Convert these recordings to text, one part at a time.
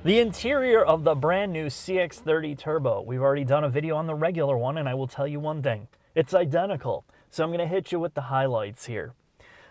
The interior of the brand new CX-30 Turbo. We've already done a video on the regular one, and I will tell you one thing. It's identical. So I'm going to hit you with the highlights here.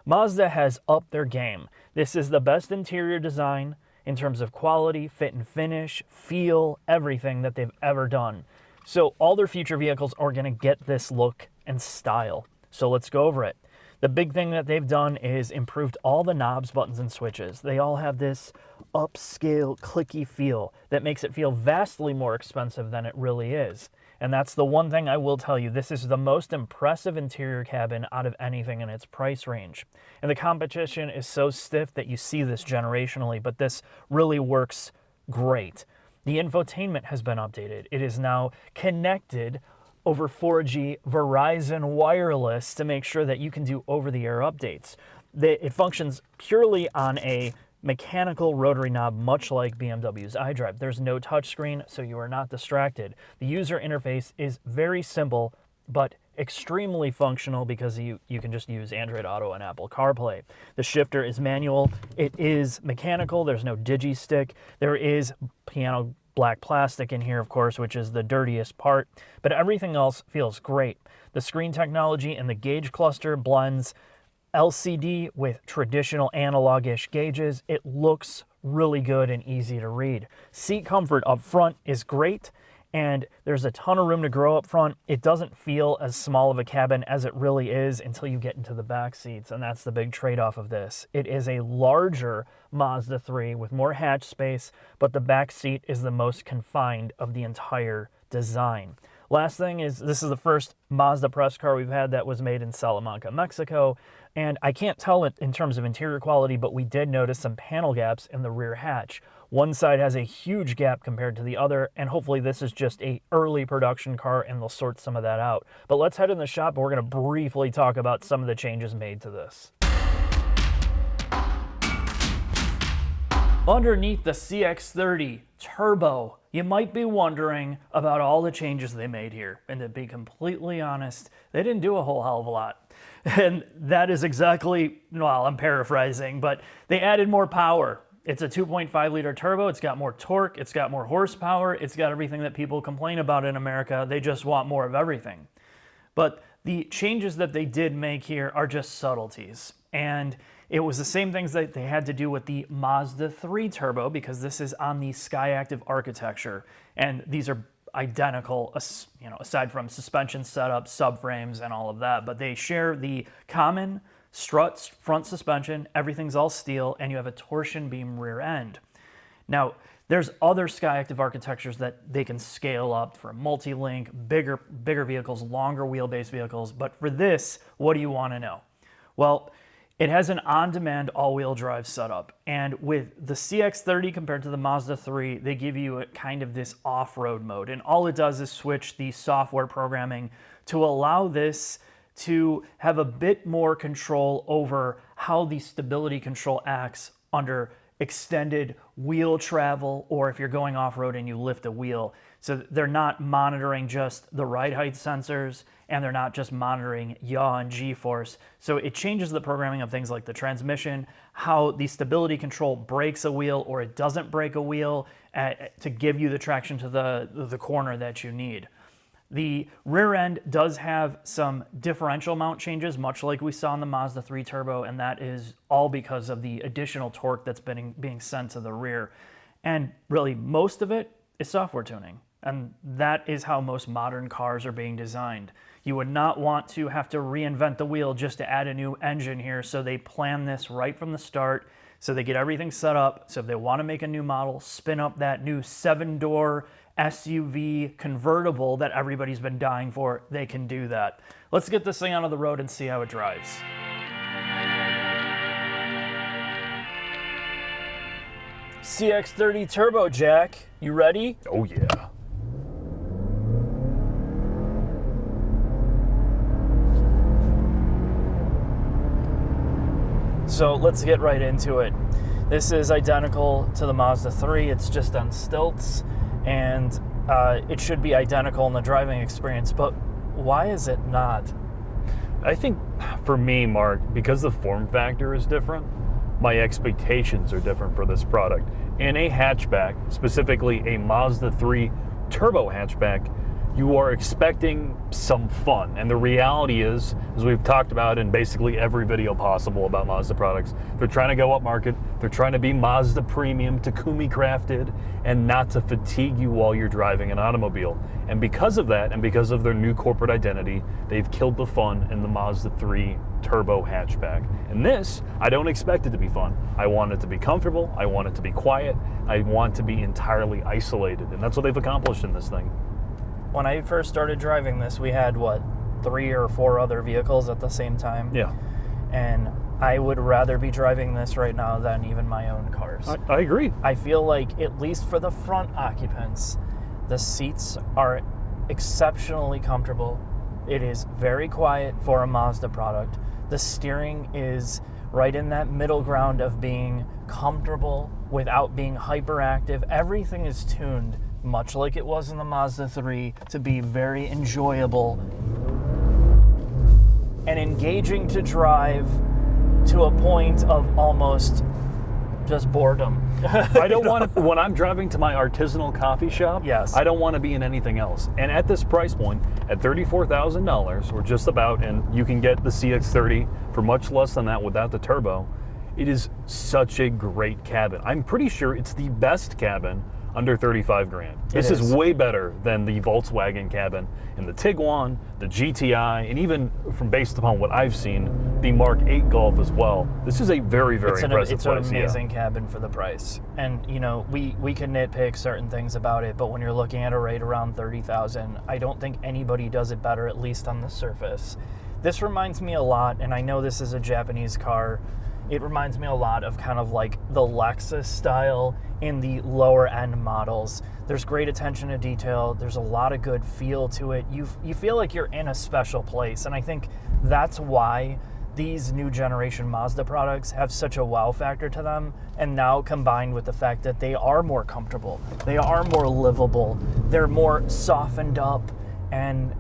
Mazda has upped their game. This is the best interior design in terms of quality, fit and finish, feel, everything that they've ever done. So all their future vehicles are going to get this look and style. So let's go over it. The big thing that they've done is improved all the knobs, buttons, and switches. They all have this upscale, clicky feel that makes it feel vastly more expensive than it really is. And that's the one thing I will tell you. This is the most impressive interior cabin out of anything in its price range. And the competition is so stiff that you see this generationally, but this really works great. The infotainment has been updated. It is now connected over 4G Verizon wireless to make sure that you can do over-the-air updates. It functions purely on a mechanical rotary knob, much like BMW's iDrive. There's no touchscreen, so you are not distracted. The user interface is very simple, but extremely functional because you can just use Android Auto and Apple CarPlay. The shifter is manual. It is mechanical. There's no digi-stick. There is piano black plastic in here, of course, which is the dirtiest part, but everything else feels great. The screen technology and the gauge cluster blends LCD with traditional analog-ish gauges. It looks really good and easy to read. Seat comfort up front is great, and there's a ton of room to grow up front. It doesn't feel as small of a cabin as it really is until you get into the back seats, and that's the big trade-off of this. It is a larger Mazda 3 with more hatch space, but the back seat is the most confined of the entire design. Last thing is, this is the first Mazda press car we've had that was made in Salamanca, Mexico, and I can't tell it in terms of interior quality, but we did notice some panel gaps in the rear hatch. One side has a huge gap compared to the other, and hopefully this is just an early production car and they'll sort some of that out. But let's head in the shop and we're going to briefly talk about some of the changes made to this. Underneath the CX-30 Turbo, you might be wondering about all the changes they made here. And to be completely honest, they didn't do a whole hell of a lot. And that is exactly, well, I'm paraphrasing, but they added more power. It's a 2.5-liter turbo. It's got more torque. It's got more horsepower. It's got everything that people complain about in America. They just want more of everything. But the changes that they did make here are just subtleties. And it was the same things that they had to do with the Mazda 3 Turbo, because this is on the Skyactiv architecture. And these are identical, aside from suspension setup, subframes, and all of that. But they share the common struts, front suspension, everything's all steel, and you have a torsion beam rear end. Now, there's other Skyactiv architectures that they can scale up for multi-link, bigger vehicles, longer wheelbase vehicles. But for this, what do you want to know? Well, it has an on-demand all-wheel drive setup. And with the CX-30 compared to the Mazda 3, they give you a kind of this off-road mode. And all it does is switch the software programming to allow this to have a bit more control over how the stability control acts under extended wheel travel, or if you're going off-road and you lift a wheel. So they're not monitoring just the ride height sensors, and they're not just monitoring yaw and G-force. So it changes the programming of things like the transmission, how the stability control breaks a wheel or it doesn't break a wheel to give you the traction to the corner that you need. The rear end does have some differential mount changes, much like we saw in the Mazda 3 Turbo, and that is all because of the additional torque that's being sent to the rear. And really, most of it is software tuning, and that is how most modern cars are being designed. You would not want to have to reinvent the wheel just to add a new engine here, so they plan this right from the start, so they get everything set up, so if they want to make a new model, spin up that new 7-door SUV convertible that everybody's been dying for, they can do that. Let's get this thing out of the road and see how it drives. CX-30 Turbo, Jack. You ready? Oh yeah. So let's get right into it. This is identical to the Mazda 3. It's just on stilts, and it should be identical in the driving experience, but why is it not? I think for me, Mark, because the form factor is different, my expectations are different for this product. In a hatchback, specifically a Mazda 3 Turbo hatchback, you are expecting some fun. And the reality is, as we've talked about in basically every video possible about Mazda products, they're trying to go up market, they're trying to be Mazda premium, Takumi crafted, and not to fatigue you while you're driving an automobile. And because of that, and because of their new corporate identity, they've killed the fun in the Mazda 3 Turbo hatchback. And this, I don't expect it to be fun. I want it to be comfortable, I want it to be quiet, I want to be entirely isolated. And that's what they've accomplished in this thing. When I first started driving this, we had, 3 or 4 other vehicles at the same time? Yeah. And I would rather be driving this right now than even my own cars. I agree. I feel like, at least for the front occupants, the seats are exceptionally comfortable. It is very quiet for a Mazda product. The steering is right in that middle ground of being comfortable without being hyperactive. Everything is tuned, much like it was in the Mazda 3, to be very enjoyable and engaging to drive to a point of almost just boredom. I don't want to, when I'm driving to my artisanal coffee shop, yes, I don't want to be in anything else. And at this price point, at $34,000 or just about, and you can get the CX-30 for much less than that without the turbo, it is such a great cabin. I'm pretty sure it's the best cabin under 35 grand. This is way better than the Volkswagen cabin in the Tiguan, the GTI, and even from based upon what I've seen, the Mark 8 Golf as well. This is a very, very impressive It's an amazing cabin for the price. And you know, we can nitpick certain things about it, but when you're looking at a rate around 30,000, I don't think anybody does it better, at least on the surface. This reminds me a lot, and I know this is a Japanese car, it reminds me a lot of kind of like the Lexus style in the lower end models. There's great attention to detail. There's a lot of good feel to it. You feel like you're in a special place. And I think that's why these new generation Mazda products have such a wow factor to them. And now combined with the fact that they are more comfortable, they are more livable, they're more softened up, and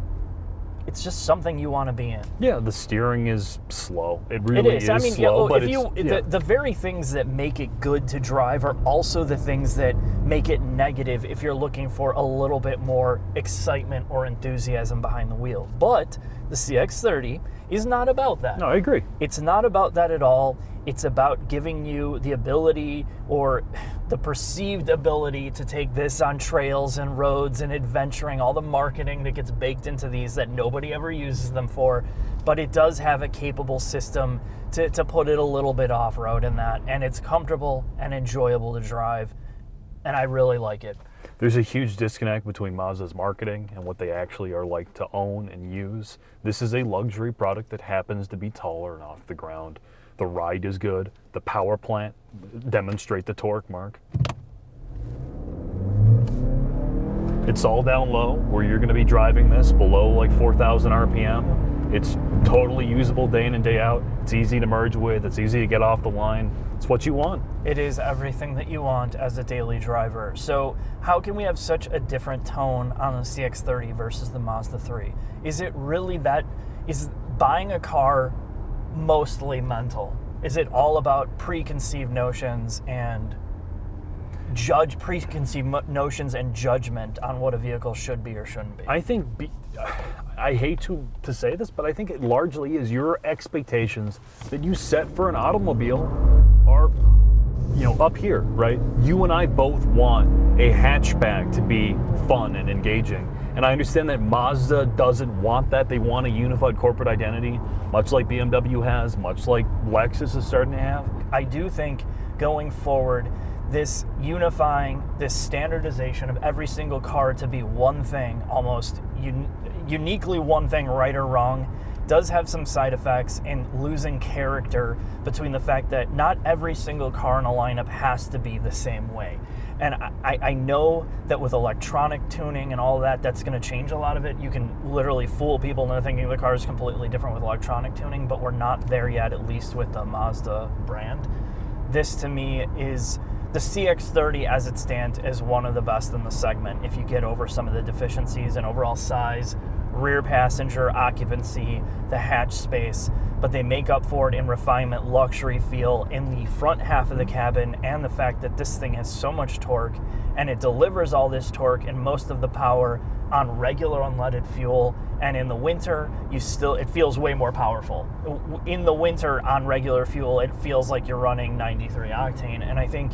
it's just something you want to be in. Yeah, the steering is slow. It really is. I mean, slow, but the very things that make it good to drive are also the things that make it negative if you're looking for a little bit more excitement or enthusiasm behind the wheel. But the CX-30 is not about that. No, I agree. It's not about that at all. It's about giving you the ability, or the perceived ability, to take this on trails and roads and adventuring, all the marketing that gets baked into these that nobody ever uses them for. But it does have a capable system to put it a little bit off-road in that. And it's comfortable and enjoyable to drive. And I really like it. There's a huge disconnect between Mazda's marketing and what they actually are like to own and use. This is a luxury product that happens to be taller and off the ground. The ride is good. The power plant, demonstrate the torque, Mark. It's all down low, where you're going to be driving this below like 4,000 RPM. It's totally usable day in and day out. It's easy to merge with. It's easy to get off the line. It's what you want. It is everything that you want as a daily driver. So how can we have such a different tone on the CX-30 versus the Mazda 3? Is it really that? Is buying a car mostly mental? Is it all about preconceived notions and preconceived notions and judgment on what a vehicle should be or shouldn't be? I think, I hate to say this, but I think it largely is your expectations that you set for an automobile are, up here, right? You and I both want a hatchback to be fun and engaging. And I understand that Mazda doesn't want that. They want a unified corporate identity, much like BMW has, much like Lexus is starting to have. I do think going forward, this unifying, this standardization of every single car to be one thing, almost uniquely one thing, right or wrong, does have some side effects in losing character between the fact that not every single car in a lineup has to be the same way. And I know that with electronic tuning and all that, that's going to change a lot of it. You can literally fool people into thinking the car is completely different with electronic tuning, but we're not there yet, at least with the Mazda brand. This, to me, is the CX-30 as it stands is one of the best in the segment if you get over some of the deficiencies in overall size, rear passenger occupancy, the hatch space. but they make up for it in refinement, luxury feel in the front half of the cabin, and the fact that this thing has so much torque, and it delivers all this torque and most of the power on regular unleaded fuel. And in the winter, it feels way more powerful. In the winter on regular fuel, it feels like you're running 93 octane. And I think,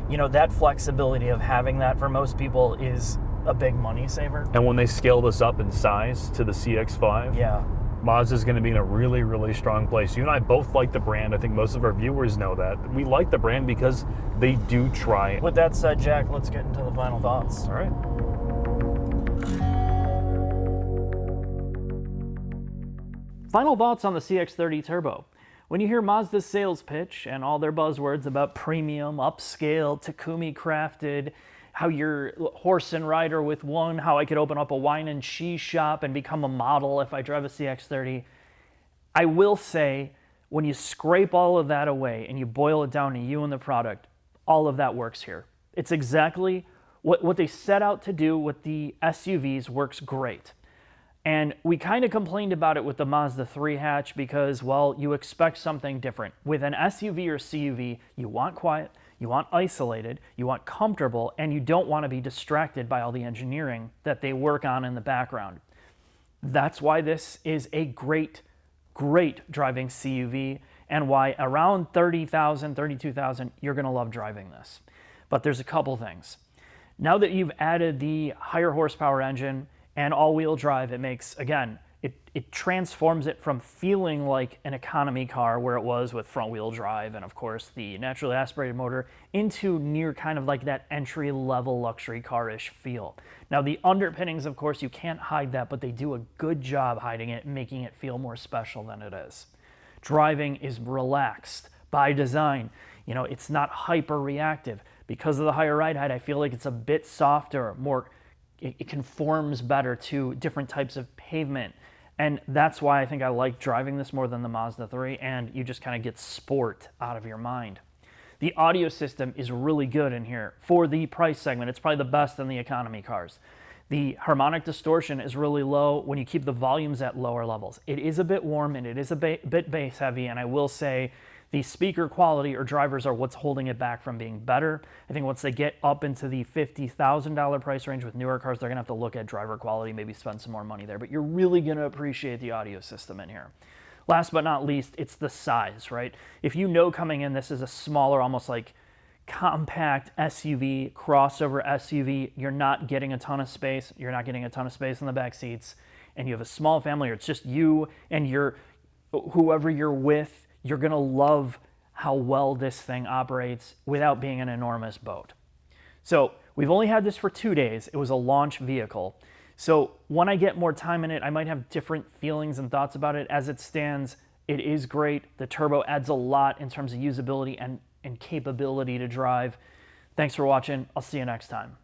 that flexibility of having that for most people is a big money saver. And when they scale this up in size to the CX-5, Yeah. Mazda's going to be in a really, really strong place. You and I both like the brand. I think most of our viewers know that. We like the brand because they do try it. With that said, Jack, let's get into the final thoughts. All right. Final thoughts on the CX-30 Turbo. When you hear Mazda's sales pitch and all their buzzwords about premium, upscale, Takumi crafted, how you're horse and rider with one, how I could open up a wine and cheese shop and become a model if I drive a CX-30, I will say, when you scrape all of that away and you boil it down to you and the product, all of that works here. It's exactly what they set out to do with the SUVs works great. And we kind of complained about it with the Mazda 3 hatch because, well, you expect something different. With an SUV or CUV, you want quiet, you want isolated, you want comfortable, and you don't want to be distracted by all the engineering that they work on in the background. That's why this is a great driving CUV, and why around $30,000, $32,000, you're going to love driving this. But there's a couple things. Now that you've added the higher horsepower engine and all-wheel drive, it makes, again, it transforms it from feeling like an economy car where it was with front-wheel drive and, of course, the naturally aspirated motor into near kind of like that entry-level luxury car-ish feel. Now, the underpinnings, of course, you can't hide that, but they do a good job hiding it, making it feel more special than it is. Driving is relaxed by design. It's not hyper-reactive. Because of the higher ride height, I feel like it's a bit softer, it conforms better to different types of pavement. And that's why I think I like driving this more than the Mazda 3, and you just kind of get sport out of your mind. The audio system is really good in here for the price segment. It's probably the best in the economy cars. The harmonic distortion is really low when you keep the volumes at lower levels. It is a bit warm and it is a bit bass heavy, and I will say the speaker quality or drivers are what's holding it back from being better. I think once they get up into the $50,000 price range with newer cars, they're going to have to look at driver quality, maybe spend some more money there. But you're really going to appreciate the audio system in here. Last but not least, it's the size, right? If you know coming in, this is a smaller, almost like compact SUV, crossover SUV, you're not getting a ton of space. You're not getting a ton of space in the back seats. And you have a small family, or it's just you and whoever you're with, you're going to love how well this thing operates without being an enormous boat. So we've only had this for 2 days. It was a launch vehicle. So when I get more time in it, I might have different feelings and thoughts about it. As it stands, it is great. The Turbo adds a lot in terms of usability and capability to drive. Thanks for watching. I'll see you next time.